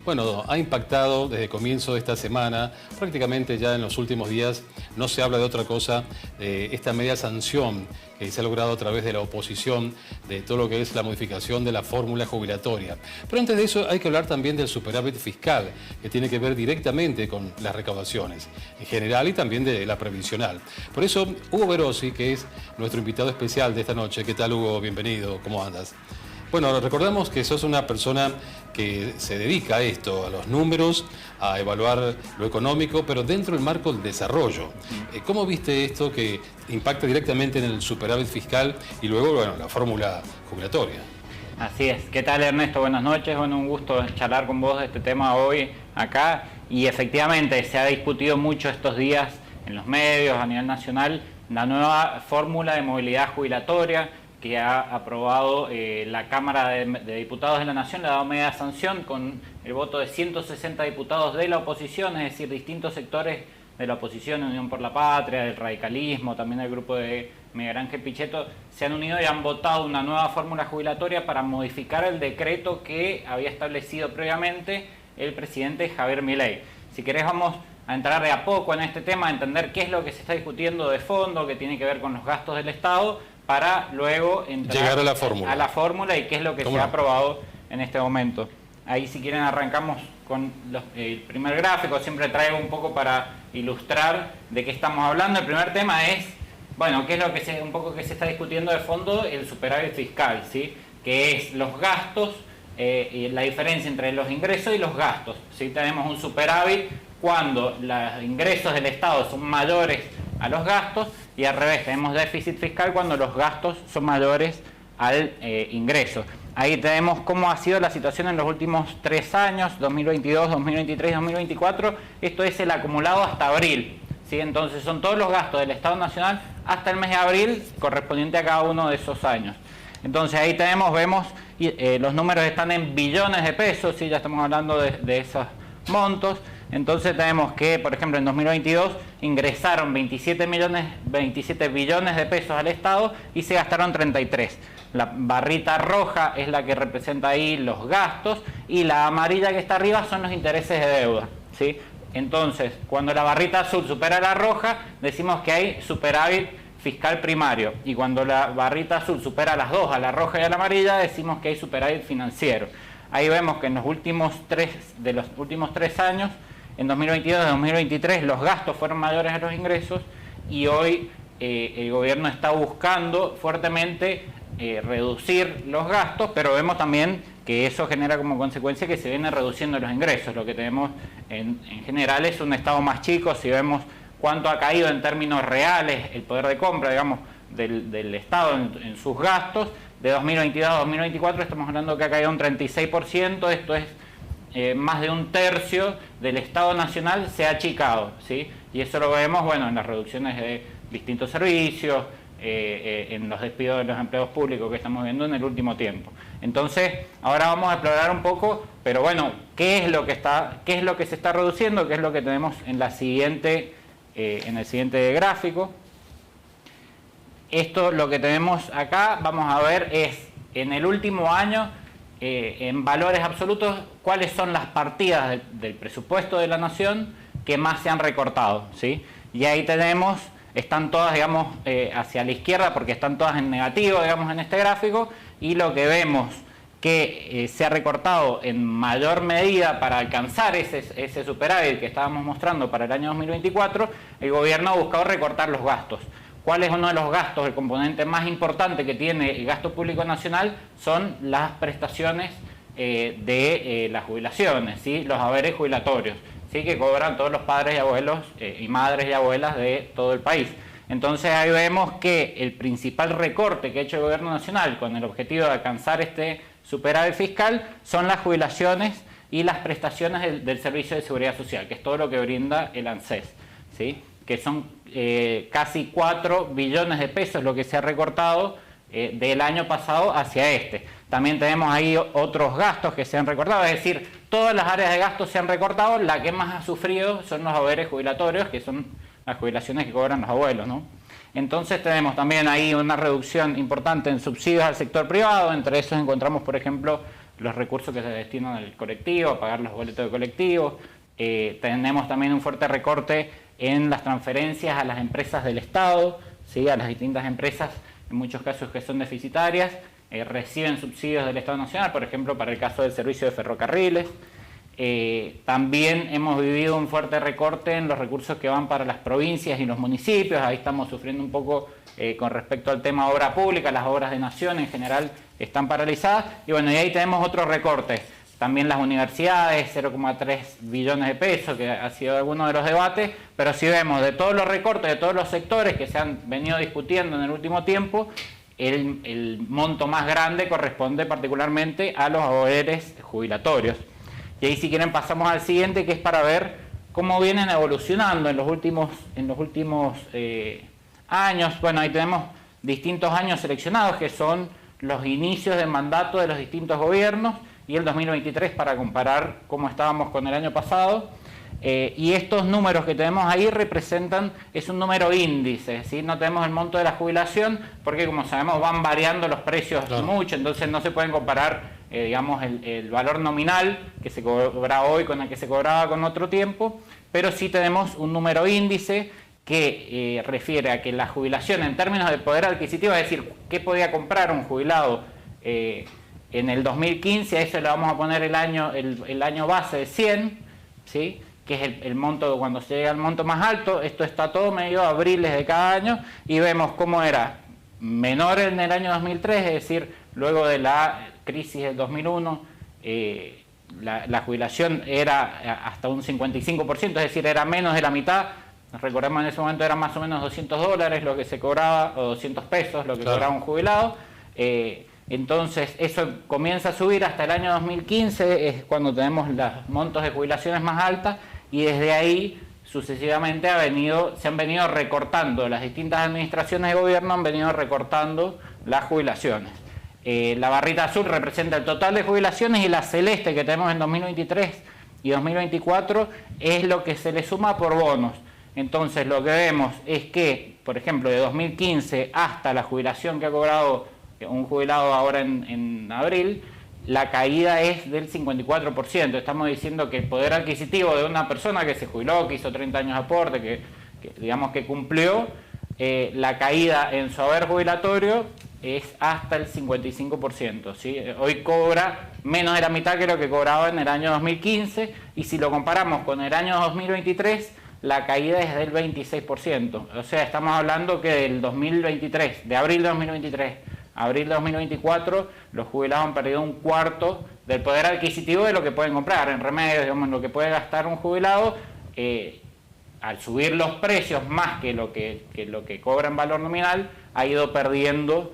Bueno, ha impactado desde el comienzo de esta semana, prácticamente ya en los últimos días no se habla de otra cosa, de esta media sanción que se ha logrado a través de la oposición de todo lo que es la modificación de la fórmula jubilatoria. Pero antes de eso hay que hablar también del superávit fiscal, que tiene que ver directamente con las recaudaciones, en general y también de la previsional. Por eso, Hugo Verosi, que es nuestro invitado especial de esta noche. ¿Qué tal, Hugo? Bienvenido, ¿cómo andas? Bueno, recordamos que sos una persona que se dedica a esto, a los números, a evaluar lo económico, pero dentro del marco del desarrollo. ¿Cómo viste esto que impacta directamente en el superávit fiscal y luego, bueno, la fórmula jubilatoria? Así es. ¿Qué tal, Ernesto? Buenas noches. Bueno, un gusto charlar con vos de este tema hoy acá. Y efectivamente se ha discutido mucho estos días en los medios a nivel nacional la nueva fórmula de movilidad jubilatoria que ha aprobado la Cámara de Diputados de la Nación, le ha dado media sanción con el voto de 160 diputados de la oposición, es decir, distintos sectores de la oposición, Unión por la Patria, del radicalismo, también el grupo de Miguel Ángel Pichetto, se han unido y han votado una nueva fórmula jubilatoria para modificar el decreto que había establecido previamente el presidente Javier Milei. Si querés vamos a entrar de a poco en este tema, a entender qué es lo que se está discutiendo de fondo, que tiene que ver con los gastos del Estado, para luego llegar a la fórmula y qué es lo que se ha aprobado en este momento. Ahí, si quieren, arrancamos con el primer gráfico. Siempre traigo un poco para ilustrar de qué estamos hablando. El primer tema es, bueno, qué es lo que se está discutiendo de fondo, el superávit fiscal, ¿sí? Que es los gastos, y la diferencia entre los ingresos y los gastos, ¿sí? Tenemos un superávit cuando los ingresos del Estado son mayores a los gastos, y al revés, tenemos déficit fiscal cuando los gastos son mayores al ingreso. Ahí tenemos cómo ha sido la situación en los últimos 3 años, 2022, 2023, 2024. Esto es el acumulado hasta abril, ¿sí? Entonces son todos los gastos del Estado Nacional hasta el mes de abril correspondiente a cada uno de esos años. Entonces ahí vemos, los números están en billones de pesos, ¿sí? Ya estamos hablando de esos montos. Entonces tenemos que, por ejemplo, en 2022 ingresaron 27 billones de pesos al Estado y se gastaron 33. La barrita roja es la que representa ahí los gastos y la amarilla que está arriba son los intereses de deuda, ¿sí? Entonces, cuando la barrita azul supera la roja, decimos que hay superávit fiscal primario, y cuando la barrita azul supera las dos, a la roja y a la amarilla, decimos que hay superávit financiero. Ahí vemos que en los últimos tres años, en 2022 y 2023, los gastos fueron mayores a los ingresos, y hoy el gobierno está buscando fuertemente reducir los gastos, pero vemos también que eso genera como consecuencia que se vienen reduciendo los ingresos. Lo que tenemos en general es un Estado más chico. Si vemos cuánto ha caído en términos reales el poder de compra, digamos, del Estado en sus gastos, de 2022 a 2024 estamos hablando que ha caído un 36%, esto es más de un tercio del Estado Nacional se ha achicado, ¿sí? Y eso lo vemos, bueno, en las reducciones de distintos servicios, en los despidos de los empleados públicos que estamos viendo en el último tiempo. Entonces, ahora vamos a explorar un poco, pero bueno, qué es lo que se está reduciendo, qué es lo que tenemos en el siguiente gráfico. Esto, lo que tenemos acá, vamos a ver, es en el último año, en valores absolutos, cuáles son las partidas del presupuesto de la Nación que más se han recortado, ¿sí? Y ahí tenemos, están todas, digamos, hacia la izquierda, porque están todas en negativo, digamos, en este gráfico, y lo que vemos que se ha recortado en mayor medida para alcanzar ese superávit que estábamos mostrando para el año 2024, el gobierno ha buscado recortar los gastos. ¿Cuál es uno de los gastos? El componente más importante que tiene el gasto público nacional son las prestaciones de las jubilaciones, ¿sí? Los haberes jubilatorios, ¿sí? Que cobran todos los padres y abuelos y madres y abuelas de todo el país. Entonces ahí vemos que el principal recorte que ha hecho el gobierno nacional con el objetivo de alcanzar este superávit fiscal son las jubilaciones y las prestaciones del Servicio de Seguridad Social, que es todo lo que brinda el ANSES, ¿sí? Que son casi 4 billones de pesos lo que se ha recortado del año pasado hacia este. También tenemos ahí otros gastos que se han recortado, es decir, todas las áreas de gastos se han recortado. La que más ha sufrido son los haberes jubilatorios, que son las jubilaciones que cobran los abuelos, ¿no? Entonces tenemos también ahí una reducción importante en subsidios al sector privado. Entre esos encontramos, por ejemplo, los recursos que se destinan al colectivo, a pagar los boletos de colectivo. Tenemos también un fuerte recorte en las transferencias a las empresas del Estado, ¿sí? A las distintas empresas, en muchos casos que son deficitarias, reciben subsidios del Estado Nacional, por ejemplo, para el caso del servicio de ferrocarriles. También hemos vivido un fuerte recorte en los recursos que van para las provincias y los municipios. Ahí estamos sufriendo un poco con respecto al tema obra pública. Las obras de nación en general están paralizadas. Y bueno, y ahí tenemos otros recortes. También las universidades, 0,3 billones de pesos, que ha sido alguno de los debates. Pero si vemos de todos los recortes, de todos los sectores que se han venido discutiendo en el último tiempo, el monto más grande corresponde particularmente a los haberes jubilatorios. Y ahí, si quieren, pasamos al siguiente, que es para ver cómo vienen evolucionando en los últimos años. Bueno, ahí tenemos distintos años seleccionados, que son los inicios de mandato de los distintos gobiernos, y el 2023 para comparar cómo estábamos con el año pasado. Y estos números que tenemos ahí representan, es un número índice, ¿sí? No tenemos el monto de la jubilación, porque como sabemos van variando los precios mucho, entonces no se pueden comparar digamos, el valor nominal que se cobra hoy con el que se cobraba con otro tiempo, pero sí tenemos un número índice que refiere a que la jubilación en términos de poder adquisitivo, es decir, qué podía comprar un jubilado en el 2015, a eso le vamos a poner el año base de 100, ¿sí? Que es el monto, cuando se llega al monto más alto. Esto está todo medio abriles de cada año, y vemos cómo era menor en el año 2003, es decir, luego de la crisis del 2001, la jubilación era hasta un 55%, es decir, era menos de la mitad. Recordemos, en ese momento eran más o menos $200 lo que se cobraba, o 200 pesos lo que cobraba un jubilado. Entonces eso comienza a subir hasta el año 2015, es cuando tenemos los montos de jubilaciones más altas, y desde ahí sucesivamente se han venido recortando, las distintas administraciones de gobierno han venido recortando las jubilaciones. La barrita azul representa el total de jubilaciones, y la celeste que tenemos en 2023 y 2024 es lo que se le suma por bonos. Entonces lo que vemos es que, por ejemplo, de 2015 hasta la jubilación que ha cobrado un jubilado ahora en abril, la caída es del 54%. Estamos diciendo que el poder adquisitivo de una persona que se jubiló, que hizo 30 años de aporte, que digamos que cumplió, la caída en su haber jubilatorio es hasta el 55%, ¿sí? Hoy cobra menos de la mitad que lo que cobraba en el año 2015, y si lo comparamos con el año 2023, la caída es del 26%. O sea, estamos hablando que del 2023, de abril de 2023 a abril de 2024, los jubilados han perdido un cuarto del poder adquisitivo de lo que pueden comprar en remedios, digamos, lo que puede gastar un jubilado. Al subir los precios más que lo que cobra en valor nominal, ha ido perdiendo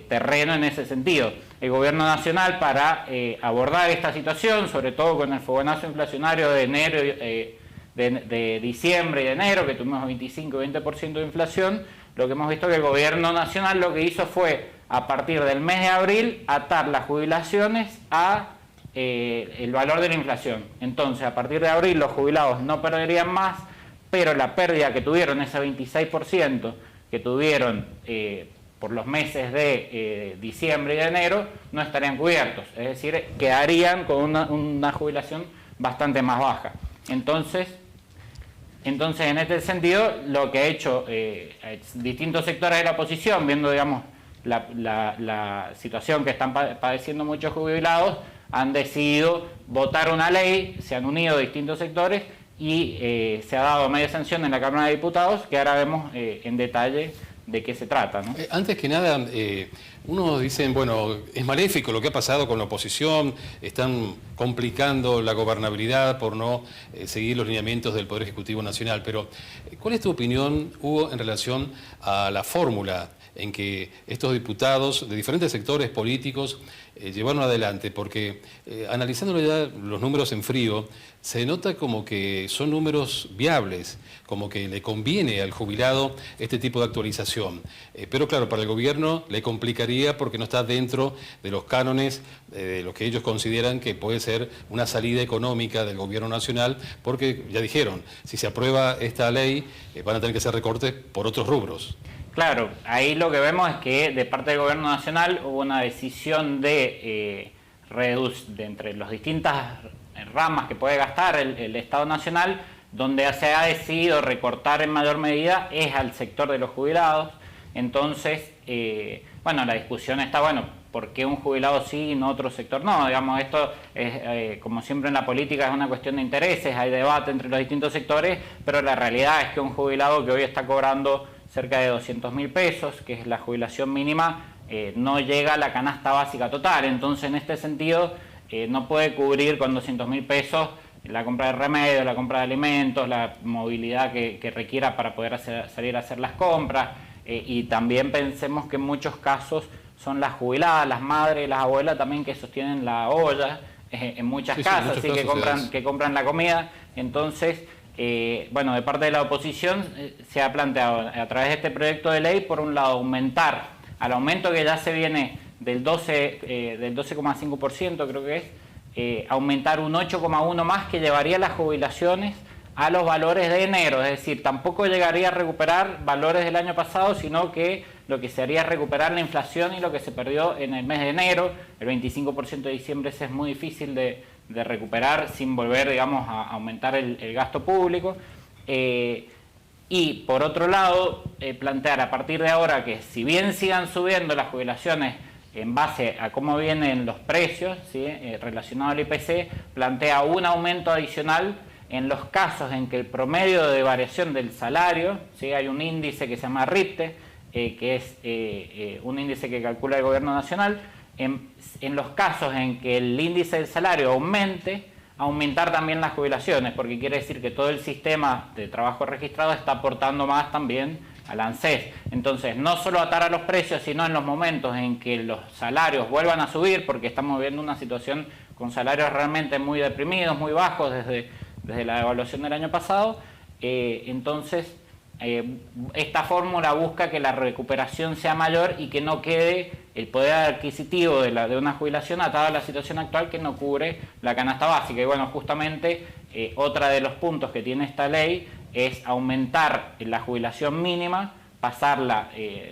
terreno en ese sentido. El gobierno nacional, para abordar esta situación, sobre todo con el fogonazo inflacionario de enero, de diciembre y de enero, que tuvimos 25 y 20% de inflación, lo que hemos visto que el gobierno nacional lo que hizo fue, a partir del mes de abril, atar las jubilaciones a el valor de la inflación. Entonces, a partir de abril los jubilados no perderían más, pero la pérdida que tuvieron, ese 26% que tuvieron por los meses de diciembre y de enero, no estarían cubiertos. Es decir, quedarían con una jubilación bastante más baja. Entonces, en este sentido, lo que ha hecho distintos sectores de la oposición, viendo, digamos, la situación que están padeciendo muchos jubilados, han decidido votar una ley, se han unido distintos sectores, y se ha dado media sanción en la Cámara de Diputados, que ahora vemos en detalle de qué se trata, ¿no? Antes que nada, unos dicen, bueno, es maléfico lo que ha pasado con la oposición, están complicando la gobernabilidad por no seguir los lineamientos del Poder Ejecutivo Nacional, pero ¿cuál es tu opinión, Hugo, en relación a la fórmula en que estos diputados de diferentes sectores políticos llevaron adelante? Porque analizando ya los números en frío, se nota como que son números viables, como que le conviene al jubilado este tipo de actualización. Pero claro, para el gobierno le complicaría porque no está dentro de los cánones de lo que ellos consideran que puede ser una salida económica del gobierno nacional, porque ya dijeron, si se aprueba esta ley, van a tener que hacer recortes por otros rubros. Claro, ahí lo que vemos es que de parte del gobierno nacional hubo una decisión de de entre las distintas ramas que puede gastar el Estado Nacional, donde se ha decidido recortar en mayor medida es al sector de los jubilados. Entonces, bueno, la discusión está, bueno, ¿por qué un jubilado sí y no otro sector no? Digamos, esto es, como siempre en la política, es una cuestión de intereses, hay debate entre los distintos sectores, pero la realidad es que un jubilado que hoy está cobrando cerca de 200.000 pesos, que es la jubilación mínima, no llega a la canasta básica total. Entonces, en este sentido, no puede cubrir con 200.000 pesos la compra de remedios, la compra de alimentos, la movilidad que requiera para poder salir a hacer las compras. Y también pensemos que en muchos casos son las jubiladas, las madres y las abuelas también que sostienen la olla en muchas casas, así que compran la comida. Entonces, bueno, de parte de la oposición se ha planteado a través de este proyecto de ley, por un lado, aumentar al aumento que ya se viene del 12,5%, creo que es, aumentar un 8,1 más, que llevaría las jubilaciones a los valores de enero, es decir, tampoco llegaría a recuperar valores del año pasado, sino que lo que se haría es recuperar la inflación y lo que se perdió en el mes de enero. El 25% de diciembre ese es muy difícil de recuperar sin volver, digamos, a aumentar el gasto público. Y por otro lado, plantear a partir de ahora que, si bien sigan subiendo las jubilaciones en base a cómo vienen los precios, ¿sí?, relacionado al IPC, plantea un aumento adicional en los casos en que el promedio de variación del salario, ¿sí?, hay un índice que se llama RIPTE, que es un índice que calcula el Gobierno Nacional. En los casos en que el índice del salario aumentar también las jubilaciones, porque quiere decir que todo el sistema de trabajo registrado está aportando más también al ANSES. Entonces, no solo atar a los precios, sino en los momentos en que los salarios vuelvan a subir, porque estamos viendo una situación con salarios realmente muy deprimidos, muy bajos desde la devaluación del año pasado. Entonces, esta fórmula busca que la recuperación sea mayor y que no quede el poder adquisitivo de una jubilación atado a la situación actual, que no cubre la canasta básica. Y bueno, justamente otra de los puntos que tiene esta ley es aumentar la jubilación mínima, pasarla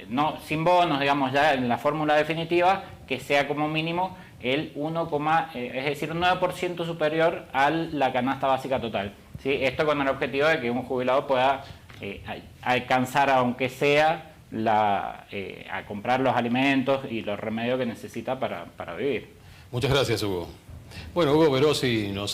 no sin bonos, digamos, ya en la fórmula definitiva, que sea como mínimo el 1, es decir, un 9% superior a la canasta básica total, ¿sí? Esto con el objetivo de que un jubilado pueda alcanzar, aunque sea, a comprar los alimentos y los remedios que necesita para vivir. Muchas gracias, Hugo. Bueno, Hugo Verossi nos